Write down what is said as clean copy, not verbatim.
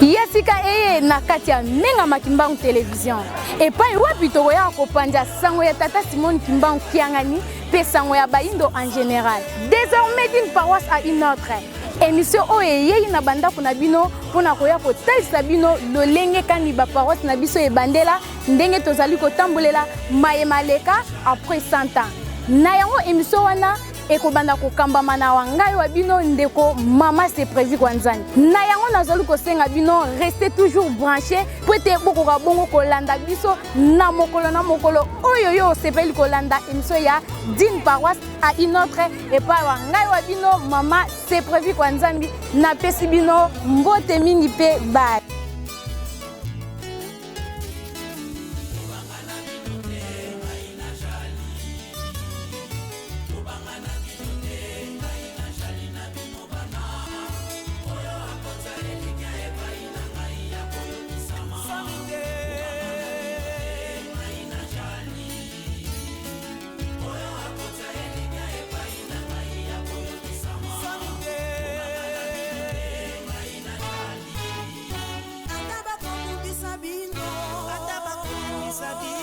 Yasika eye na kati ya Menga Makimbangu télévision. Et pas wapi tokoya kopanja sango ya Tata Simone Kimbangu Kiangani pe sango ya Baindo en général. Désormais d'une paroisse à une autre. Émission oyeye na banda kuna bino pona koya ko talisa bino lolenge kani ba paroisse na biso e bandela ndenge tozali ko tambolela mayemaleka après 100 ans. Na yango émission wana ekobanda kokambama na wangai wa bino ndeko mama c'est prévu kwanzani. Na yango nazali ko senga bino restez toujours branchés pour te boko ka bongo ko landa biso na mokolo oyoyo sepeli ko landa émission ya d'une paroisse à une autre et pas wangai wa bino mama c'est prévu kwanzani na pesi bino mbote mingi pe bye. Sabino,